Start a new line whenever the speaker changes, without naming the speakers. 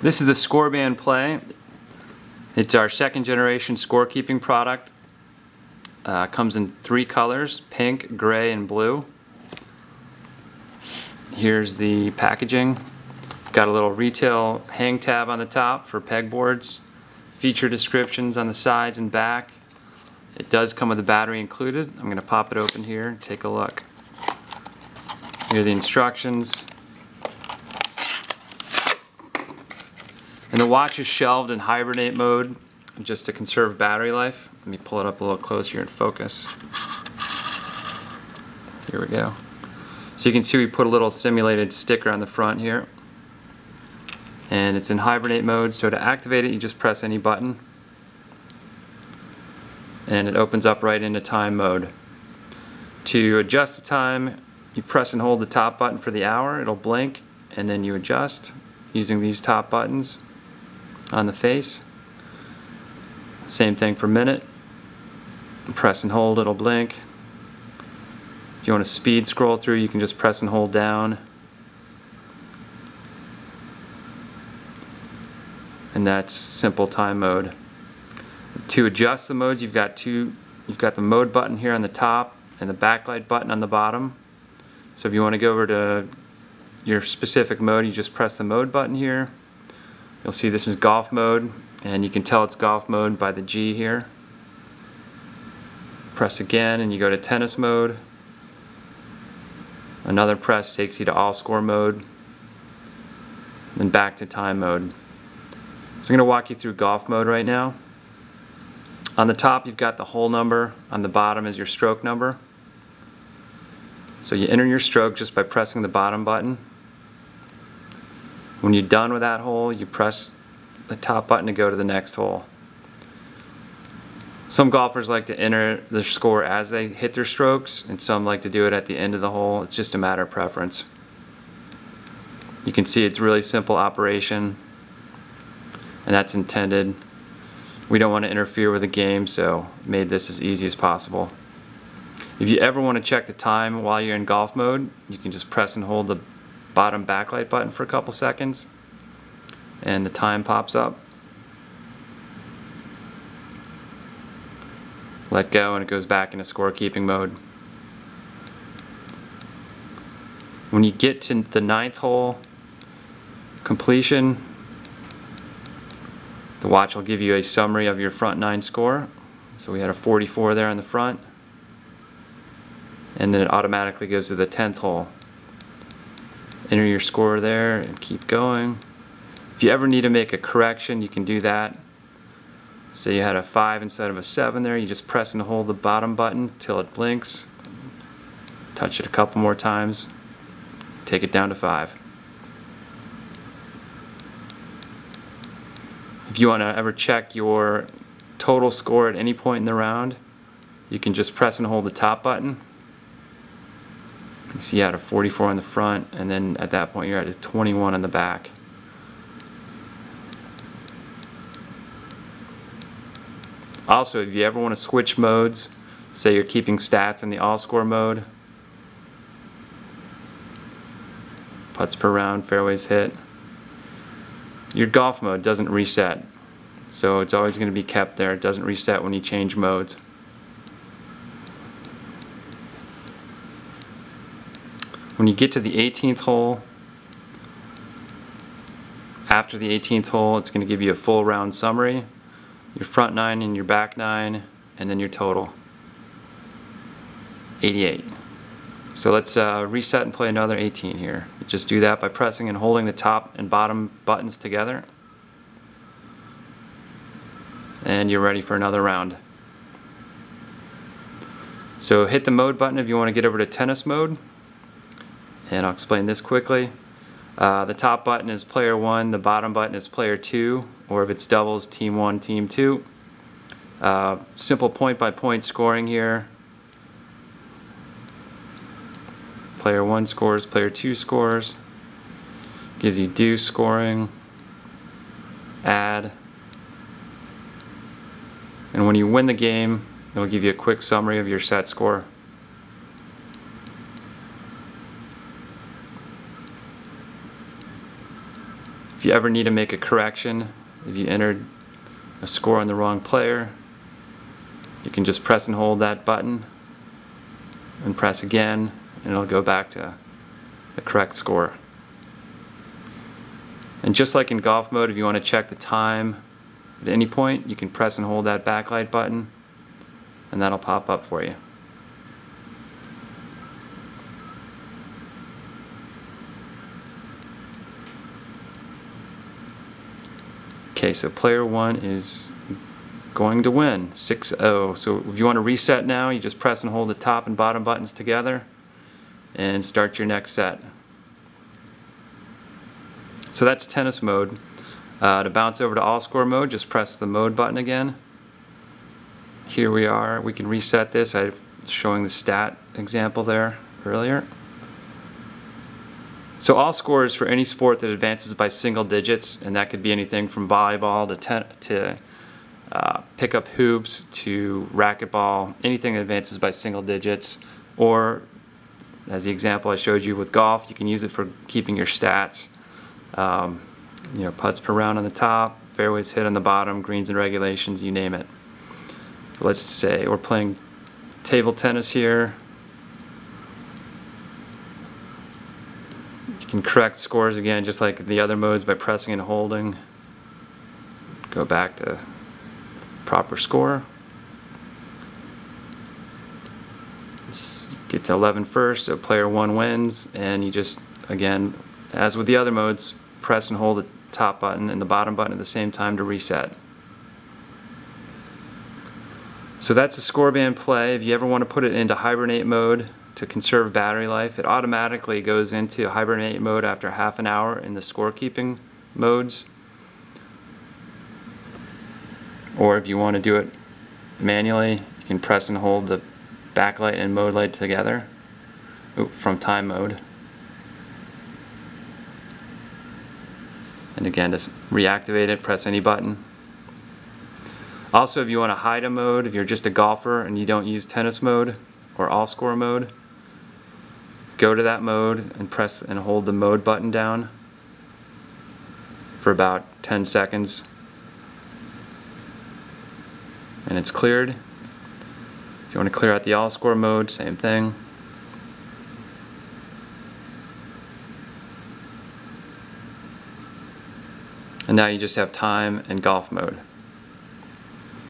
This is the ScoreBand Play. It's our second generation scorekeeping product. Comes in 3 colors, pink, gray, and blue. Here's the packaging. Got a little retail hang tab on the top for pegboards, feature descriptions on the sides and back. It does come with a battery included. I'm going to pop it open here and take a look. Here are the instructions. And the watch is shelved in hibernate mode just to conserve battery life. Let me pull it up a little closer and focus. Here we go. So you can see we put a little simulated sticker on the front here. And it's in hibernate mode, so to activate it you just press any button. And it opens up right into time mode. To adjust the time, you press and hold the top button for the hour, it'll blink, and then you adjust using these top buttons on the face. Same thing for minute. Press and hold, it'll blink. If you want to speed scroll through, you can just press and hold down. And that's simple time mode. To adjust the modes, you've got the mode button here on the top and the backlight button on the bottom. So if you want to go over to your specific mode, you just press the mode button here. You'll see this is golf mode, and you can tell it's golf mode by the G here. Press again and you go to tennis mode. Another press takes you to AllScore mode, then back to time mode. So I'm going to walk you through golf mode right now. On the top you've got the hole number, on the bottom is your stroke number. So you enter your stroke just by pressing the bottom button. When you're done with that hole, you press the top button to go to the next hole. Some golfers like to enter their score as they hit their strokes, and some like to do it at the end of the hole. It's just a matter of preference. You can see it's a really simple operation, and that's intended. We don't want to interfere with the game, so made this as easy as possible. If you ever want to check the time while you're in golf mode, you can just press and hold the bottom backlight button for a couple seconds and the time pops up. Let go and it goes back into scorekeeping mode. When you get to the 9th hole completion, the watch will give you a summary of your front 9 score. So we had a 44 there on the front, and then it automatically goes to the 10th hole. Enter your score there and keep going. If you ever need to make a correction, you can do that. Say you had a 5 instead of a 7 there, you just press and hold the bottom button till it blinks. Touch it a couple more times. Take it down to 5. If you want to ever check your total score at any point in the round, you can just press and hold the top button. You see you had a 44 on the front, and then at that point you're at a 21 on the back. Also, if you ever want to switch modes, say you're keeping stats in the AllScore mode, putts per round, fairways hit, your golf mode doesn't reset. So it's always going to be kept there. It doesn't reset when you change modes. When you get to the 18th hole, after the 18th hole, it's going to give you a full round summary, your front 9 and your back 9, and then your total. 88. So let's reset and play another 18 here. You just do that by pressing and holding the top and bottom buttons together. And you're ready for another round. So hit the mode button if you want to get over to tennis mode. And I'll explain this quickly. The top button is player 1, the bottom button is player 2, or if it's doubles, team 1, team 2. Simple point-by-point scoring here. Player 1 scores, player 2 scores. Gives you deuce scoring, add. And when you win the game, it'll give you a quick summary of your set score. If you ever need to make a correction, if you entered a score on the wrong player, you can just press and hold that button and press again, and it'll go back to the correct score. And just like in golf mode, if you want to check the time at any point, you can press and hold that backlight button, and that'll pop up for you. Okay, so player 1 is going to win 6-0. So if you want to reset now, you just press and hold the top and bottom buttons together and start your next set. So that's tennis mode. To bounce over to AllScore mode, just press the mode button again. Here we are. We can reset this. I was showing the stat example there earlier. So AllScore is for any sport that advances by single digits, and that could be anything from volleyball to pick-up hoops to racquetball, anything that advances by single digits. Or, as the example I showed you with golf, you can use it for keeping your stats. You know, putts per round on the top, fairways hit on the bottom, greens and regulations, you name it. Let's say we're playing table tennis here. You can correct scores again just like the other modes by pressing and holding. Go back to proper score. Let's get to 11 first, so player 1 wins, and you just, again, as with the other modes, press and hold the top button and the bottom button at the same time to reset. So that's a ScoreBand play. If you ever want to put it into hibernate mode to conserve battery life, it automatically goes into hibernate mode after half an hour in the scorekeeping modes. Or if you want to do it manually, you can press and hold the backlight and mode light together from time mode. And again, just reactivate it, press any button. Also, if you want to hide a mode, if you're just a golfer and you don't use tennis mode or AllScore mode, go to that mode and press and hold the mode button down for about 10 seconds. And it's cleared. If you want to clear out the AllScore mode, same thing. And now you just have time and golf mode.